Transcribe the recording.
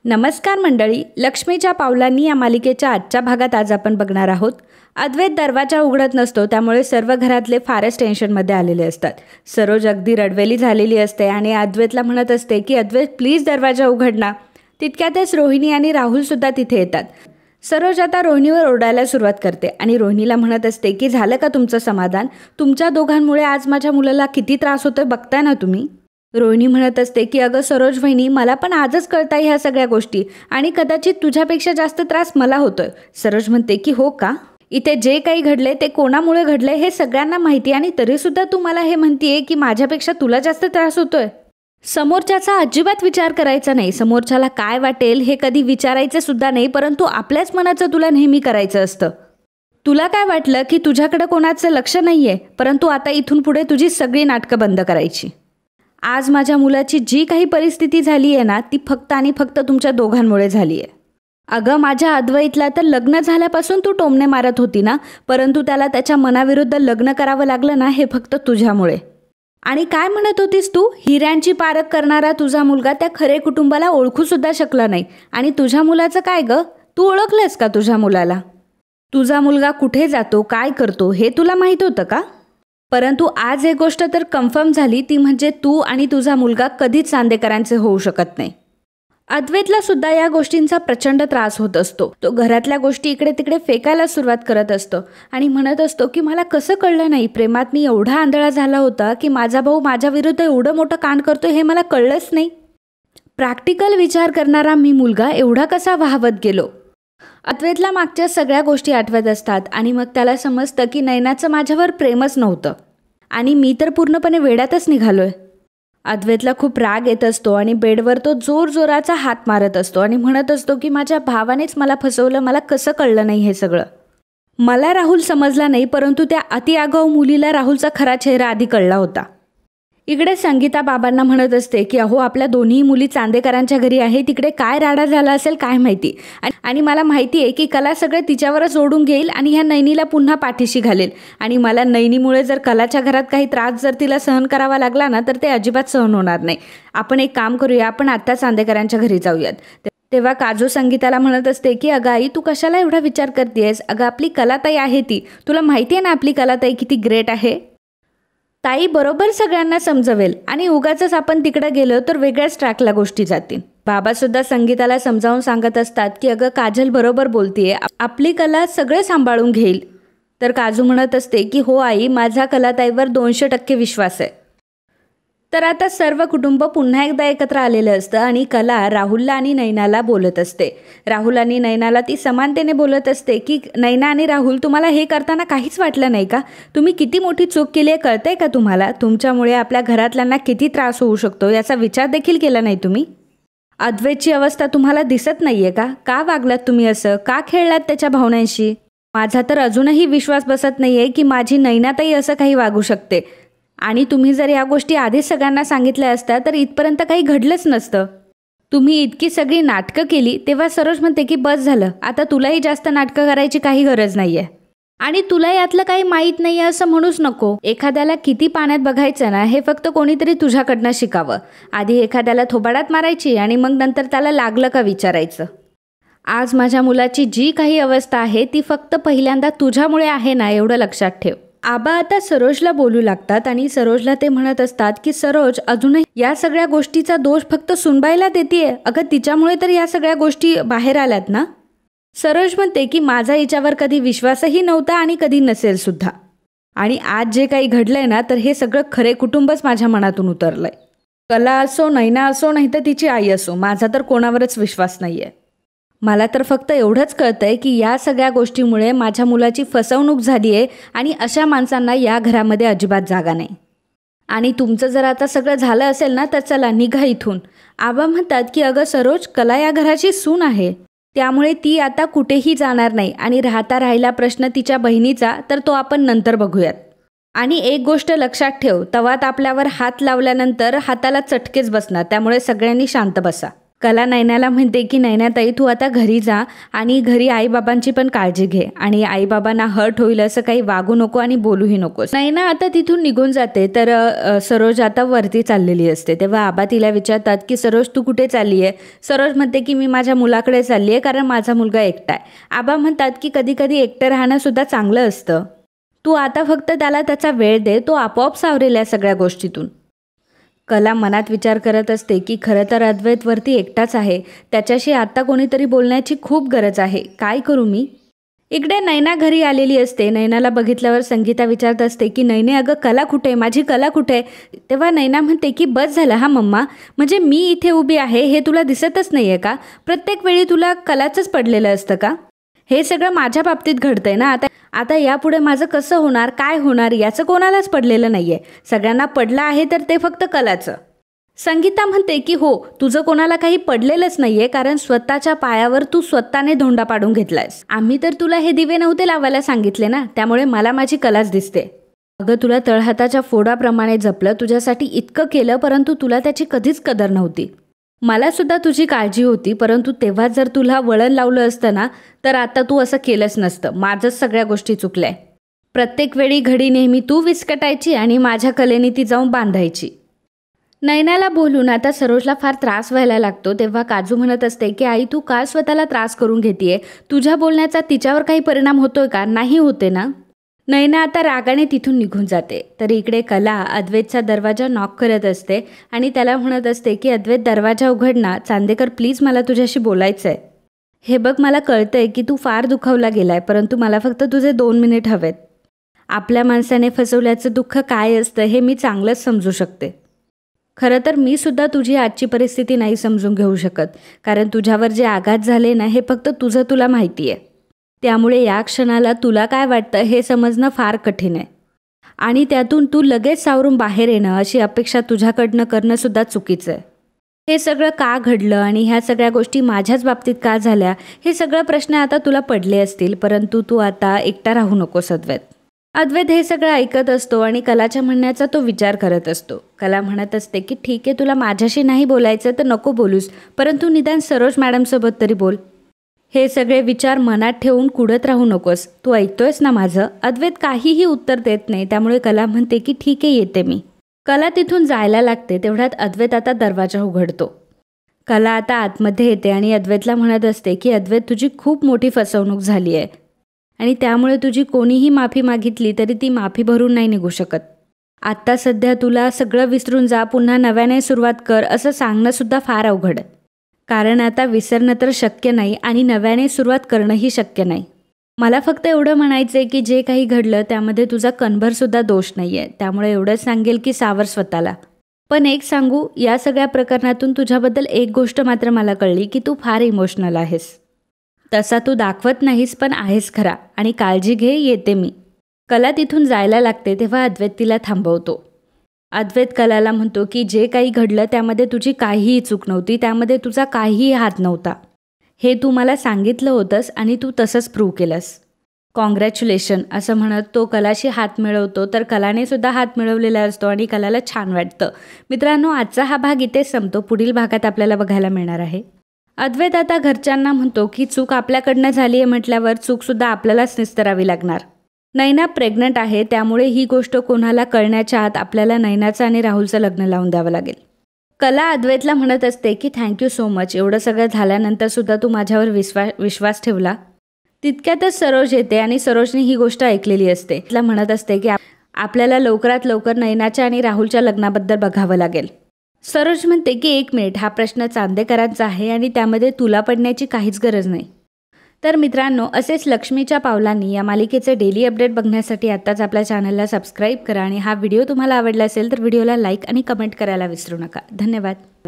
नमस्कार मंडळी, लक्ष्मीच्या पावलांनी या मालिकेच्या आजच्या भागात आज आपण बघणार आहोत. अद्वैत दरवाजा उघडत नसतो, त्यामुळे सर्व घरातले फारच टेन्शनमध्ये आलेले असतात. सरोज अगदी रडवेली झालेली असते आणि अद्वैतला म्हणत असते की अद्वैत प्लीज दरवाजा उघड ना. तितक्यातच रोहिणी आणि राहुलसुद्धा तिथे येतात. सरोज आता रोहिणीवर ओरडायला सुरुवात करते आणि रोहिणीला म्हणत असते की झालं का तुमचं समाधान? तुमच्या दोघांमुळे आज माझ्या मुलाला किती त्रास होतोय बघताय ना तुम्ही. रोहिणी म्हणत असते की अगं सरोज वहिनी, मला पण आजच कळताय ह्या सगळ्या गोष्टी आणि कदाचित तुझ्यापेक्षा जास्त त्रास मला होतोय. सरोज म्हणते की हो का? इथे जे काही घडले ते कोणामुळे घडले हे सगळ्यांना माहिती आणि तरीसुद्धा तू मला हे म्हणतीये की माझ्यापेक्षा तुला जास्त त्रास होतोय. समोरच्याचा अजिबात विचार करायचा नाही. समोरच्याला काय वाटेल हे कधी विचारायचं सुद्धा नाही, परंतु आपल्याच मनाचं तुला नेहमी करायचं असतं. तुला काय वाटलं की तुझ्याकडे कोणाचं लक्ष नाहीये, परंतु आता इथून पुढे तुझी सगळी नाटकं बंद करायची. आज माझ्या मुलाची जी काही परिस्थिती झाली आहे ना, ती फक्त आणि फक्त तुमच्या दोघांमुळे झाली आहे. अगं माझ्या अद्वैतला तर लग्न झाल्यापासून तू टोमणे मारत होती ना, परंतु त्याला त्याच्या मनाविरुद्ध लग्न करावं लागलं ना, हे फक्त तुझ्यामुळे. आणि काय म्हणत होतीस तू? हिऱ्यांची पारख करणारा तुझा मुलगा त्या खरे कुटुंबाला ओळखू सुद्धा शकला नाही. आणि तुझ्या मुलाचं काय ग? तू ओळखलंस का तुझ्या मुलाला? तुझा मुलगा कुठे जातो, काय करतो हे तुला माहीत होतं का? परंतु आज एक गोष्ट तर कन्फर्म झाली, ती म्हणजे तू आणि तुझा मुलगा कधीच चांदेकरांचे होऊ शकत नाही. अद्वैतला सुद्धा या गोष्टींचा प्रचंड त्रास होत असतो. तो घरातल्या गोष्टी इकडे तिकडे फेकायला सुरुवात करत असतो आणि म्हणत असतो की मला कसं कळलं नाही, प्रेमात मी एवढा आंधळा झाला होता की माझा भाऊ माझ्या विरुद्ध एवढं मोठं कांड करतोय हे मला कळलंच नाही. प्रॅक्टिकल विचार करणारा मी मुलगा एवढा कसा वाहवत गेलो. अद्वैतला मागच्या सगळ्या गोष्टी आठवत असतात आणि मग त्याला समजतं की नैनाचं माझ्यावर प्रेमच नव्हतं आणि मी तर पूर्णपणे वेड्यातच निघालोय. अद्वैतला खूप राग येत असतो आणि बेडवर तो जोरजोराचा हात मारत असतो आणि म्हणत असतो की माझ्या भावानेच मला फसवलं, मला कसं कळलं नाही हे सगळं. मला राहुल समजला नाही, परंतु त्या अतिआगाऊ मुलीला राहुलचा खरा चेहरा आधी कळला होता. इकडे संगीता बाबांना म्हणत असते की अहो आपल्या दोन्ही मुली चांदेकरांच्या घरी आहे, तिकडे काय राडा झाला असेल काय माहिती. आणि मला माहिती आहे की कला सगळं तिच्यावरच ओढून घेईल आणि ह्या नैनीला पुन्हा पाठीशी घालेल. आणि मला नैनीमुळे जर कलाच्या घरात काही त्रास जर तिला सहन करावा लागला ना, तर ते अजिबात सहन होणार नाही. आपण एक काम करूया, आपण आत्ता चांदेकरांच्या घरी जाऊयात. तेव्हा काजू संगीताला म्हणत असते की अगं आई तू कशाला एवढा विचार करतेस? अगं आपली कलाताई आहे ती, तुला माहिती आहे ना आपली कलाताई किती ग्रेट आहे. ताई बरोबर सगळ्यांना समजवेल आणि उगाचच आपण तिकडे गेलो तर वेगळ्याच ट्रॅकला गोष्टी जातील. बाबासुद्धा संगीताला समजावून सांगत असतात की अगं काजल बरोबर बोलतीये, आपली कला सगळं सांभाळून घेईल. तर काजू म्हणत असते की हो आई, माझा कलाताईवर 200% विश्वास आहे. तर आता सर्व कुटुंब पुन्हा एकदा एकत्र आलेलं असतं आणि कला राहुलला आणि नैनाला बोलत असते. राहुल आणि नैनाला ती समानतेने बोलत असते की नैना आणि राहुल, तुम्हाला हे करताना काहीच वाटलं नाही का? तुम्ही किती मोठी चूक केली आहे कळतंय का तुम्हाला? तुमच्यामुळे आपल्या घरातल्यांना किती त्रास होऊ शकतो याचा विचार देखील केला नाही तुम्ही. अद्वैतची अवस्था तुम्हाला दिसत नाहीये का? का वागलात तुम्ही असं? का खेळलात त्याच्या भावनांशी? माझा तर अजूनही विश्वास बसत नाहीये की माझी नैनाताई असं काही वागू शकते. आणि तुम्ही जर या गोष्टी आधीच सगळ्यांना सांगितल्या असत्या तर इथपर्यंत काही घडलंच नसतं. तुम्ही इतकी सगळी नाटकं केली. तेव्हा सरोज म्हणते की बस झालं, आता तुलाही जास्त नाटकं करायची काही गरज नाहीये आणि तुला यातलं काही माहीत नाही आहे असं म्हणूच नको. एखाद्याला किती पाण्यात बघायचं ना, हे फक्त कोणीतरी तुझ्याकडनं शिकावं. आधी एखाद्याला थोबाडात मारायची आणि मग नंतर त्याला लागलं का विचारायचं. आज माझ्या मुलाची जी काही अवस्था आहे ती फक्त पहिल्यांदा तुझ्यामुळे आहे ना, एवढं लक्षात ठेव. आबा आता सरोजला बोलू लागतात आणि सरोजला ते म्हणत असतात की सरोज, अजूनही या सगळ्या गोष्टीचा दोष फक्त सुनबाईला देतीये. अगं तिच्यामुळे तर या सगळ्या गोष्टी बाहेर आल्यात ना. सरोज म्हणते की माझा हिच्यावर कधी विश्वासही नव्हता आणि कधी नसेल सुद्धा. आणि आज जे काही घडलंय ना, तर हे सगळं खरे कुटुंबच माझ्या मनातून उतरलंय. कला असो, नैना असो, नाही तर तिची आई असो, माझा तर कोणावरच विश्वास नाहीये. मला तर फक्त एवढंच कळतंय की या सगळ्या गोष्टीमुळे माझ्या मुलाची फसवणूक झाली आहे आणि अशा माणसांना या घरामध्ये अजिबात जागा नाही. आणि तुमचं जर आता सगळं झालं असेल ना, तर चला निघा इथून. आबा म्हणतात की अगं सरोज, कला या घराची सून आहे, त्यामुळे ती आता कुठेही जाणार नाही आणि राहिला प्रश्न तिच्या बहिणीचा, तर तो आपण नंतर बघूयात. आणि एक गोष्ट लक्षात ठेव, तवात आपल्यावर हात लावल्यानंतर हाताला चटकेच बसणार, त्यामुळे सगळ्यांनी शांत बसा. कला नैनाला म्हणते की नैनाताई तू आता घरी जा आणि घरी आईबाबांची पण काळजी घे आणि आईबाबांना हर्ट होईल असं काही वागू नको आणि बोलूही नकोस. नैना आता तिथून निघून जाते तर सरोज आता वरती चाललेली असते. तेव्हा आबा तिला विचारतात की सरोज तू कुठे चालली आहे. सरोज म्हणते की मी माझ्या मुलाकडे चालली आहे कारण माझा मुलगा एकटा आहे. आबा म्हणतात की कधी कधी एकटं राहणं सुद्धा चांगलं असतं. तू आता फक्त त्याला त्याचा वेळ दे, तो आपोआप सावरेल या सगळ्या गोष्टीतून. कला मनात विचार करत असते की खरं तर अद्वैत वरती एकटाच आहे. त्याच्याशी आत्ता कोणीतरी बोलण्याची खूप गरज आहे. काय करू मी. इकडे नैना घरी आलेली असते. नैनाला बघितल्यावर संगीता विचारत असते की नैने अगं कला कुठे, माझी कला कुठे. तेव्हा नैना म्हणते की बस झालं हा मम्मा, म्हणजे मी इथे उभी आहे हे तुला दिसतच नाही आहे का. प्रत्येक वेळी तुला कलाचंच पडलेलं असतं का. हे सगळं माझ्या बाबतीत घडतंय ना. आता यापुढे माझं कसं होणार, काय होणार याचं कोणालाच पडलेलं नाही आहे. सगळ्यांना पडलं आहे तर ते फक्त कलाचं. संगीता म्हणते की हो, तुझं कोणाला काही पडलेलंच नाही आहे कारण स्वतःच्या पायावर तू स्वतःने धोंडा पाडून घेतलायस. आम्ही तर तुला हे दिवे नव्हते लावायला सांगितले ना, त्यामुळे मला माझी कलाच दिसते. अगं तुला तळहाताच्या फोडाप्रमाणे जपलं, तुझ्यासाठी इतकं केलं, परंतु तुला त्याची कधीच कदर नव्हती. मला सुद्धा तुझी काळजी होती, परंतु तेव्हा जर तुला वळण लावलं असतं ना तर आता तू असं केलंच नसतं. माझंच सगळ्या गोष्टी चुकल्याय. प्रत्येक वेळी घडी नेहमी तू विस्कटायची आणि माझ्या कलेने ती जाऊन बांधायची. नैनाला बोलून आता सरोजला फार त्रास व्हायला लागतो. तेव्हा काजू म्हणत असते की आई तू का स्वतःला त्रास करून घेतेय. तुझ्या बोलण्याचा तिच्यावर काही परिणाम होतोय का. नाही होते ना. नैना आता रागाने तिथून निघून जाते. तर इकडे कला अद्वैतचा दरवाजा नॉक करत असते आणि त्याला म्हणत असते की अद्वैत दरवाजा उघड ना. चांदेकर प्लीज मला तुझ्याशी बोलायचं आहे. हे बघ मला कळतंय की तू फार दुखावला गेलाय, परंतु मला फक्त तुझे 2 मिनिट हवेत. आपल्या माणसाने फसवल्याचं दुःख काय असतं हे मी चांगलंच समजू शकते. खरं तर मी सुद्धा तुझी आजची परिस्थिती नाही समजून घेऊ शकत, कारण तुझ्यावर जे आघात झाले ना हे फक्त तुला माहिती आहे. त्यामुळे या क्षणाला तुला काय वाटतं हे समजणं फार कठीण आहे आणि त्यातून तू लगेच सावरून बाहेर येणं अशी अपेक्षा तुझ्याकडनं करणं सुद्धा चुकीचं आहे. हे सगळं का घडलं आणि ह्या सगळ्या गोष्टी माझ्याच बाबतीत का झाल्या हे सगळं प्रश्न आता तुला पडले असतील, परंतु तू आता एकटा राहू नकोस अद्वैत. अद्वैत हे सगळं ऐकत असतो आणि कलाच्या म्हणण्याचा तो विचार करत असतो. कला म्हणत असते की ठीक आहे, तुला माझ्याशी नाही बोलायचं तर नको बोलूस, परंतु निदान सरोज मॅडमसोबत तरी बोल. हे सगळे विचार मनात ठेवून कुडत राहू नकोस. तू ऐकतोयस ना माझं. अद्वैत काहीही उत्तर देत नाही. त्यामुळे कला म्हणते की ठीक आहे, येते मी. कला तिथून जायला लागते. तेवढ्यात अद्वैत आता दरवाजा उघडतो. कला आता आतमध्ये येते आणि अद्वैतला म्हणत असते की अद्वैत तुझी खूप मोठी फसवणूक झाली आहे आणि त्यामुळे तुझी कोणीही माफी मागितली तरी ती माफी भरून नाही निघू शकत. आत्ता सध्या तुला सगळं विसरून जा, पुन्हा नव्याने सुरुवात कर असं सांगणं सुद्धा फार अवघड आहे. कारण आता विसरणं तर शक्य नाही आणि नव्याने सुरुवात करणंही शक्य नाही. मला फक्त एवढं म्हणायचं आहे की जे काही घडलं त्यामध्ये तुझा कणभरसुद्धा दोष नाही आहे. त्यामुळे एवढंच सांगेल की सावर स्वतःला. पण एक सांगू, या सगळ्या प्रकरणातून तुझ्याबद्दल एक गोष्ट मात्र मला कळली की तू फार इमोशनल आहेस. तसा तू दाखवत नाहीस पण आहेस खरा. आणि काळजी घे, येते मी. कला तिथून जायला लागते तेव्हा अद्वैत तिला थांबवतो. अद्वैत कलाला म्हणतो की जे काही घडलं त्यामध्ये तुझी काहीही चूक नव्हती, त्यामध्ये तुझा काहीही हात नव्हता. हे तू मला सांगितलं होतंस आणि तू तसंच प्रूव्ह केलंस. कॉंग्रॅच्युलेशन असं म्हणत तो कलाशी हात मिळवतो. तर कलाने सुद्धा हात मिळवलेला असतो आणि कलाला छान वाटतं. मित्रांनो, आजचा हा भाग इथेच संपतो. पुढील भागात आपल्याला बघायला मिळणार आहे. अद्वैत आता घरच्यांना म्हणतो की चूक आपल्याकडनं झाली आहे म्हटल्यावर चूकसुद्धा आपल्यालाच निस्तरावी लागणार. नैना प्रेग्नंट आहे, त्यामुळे ही गोष्ट कोणाला कळण्याच्या आत आपल्याला नैनाचं आणि राहुलचं लग्न लावून द्यावं लागेल. कला अद्वैतला म्हणत असते की थँक्यू सो मच. एवढं सगळं झाल्यानंतर सुद्धा तू माझ्यावर विश्वास ठेवला. तितक्यातच सरोज येते आणि सरोजने ही गोष्ट ऐकलेली असते. तिला म्हणत असते की आपल्याला लवकरात लवकर नैनाच्या आणि राहुलच्या लग्नाबद्दल बघावं लागेल. सरोज म्हणते की 1 मिनिट, हा प्रश्न चांदेकरांचा आहे आणि त्यामध्ये तुला पडण्याची काहीच गरज नाही. तर मित्रांनो, असेच लक्ष्मीच्या पावलांनी या मालिकेचे डेली अपडेट बघण्यासाठी आत्ताच आपल्या चॅनलला सबस्क्राईब करा आणि हा व्हिडिओ तुम्हाला आवडला असेल तर व्हिडिओला लाईक आणि कमेंट करायला विसरू नका. धन्यवाद.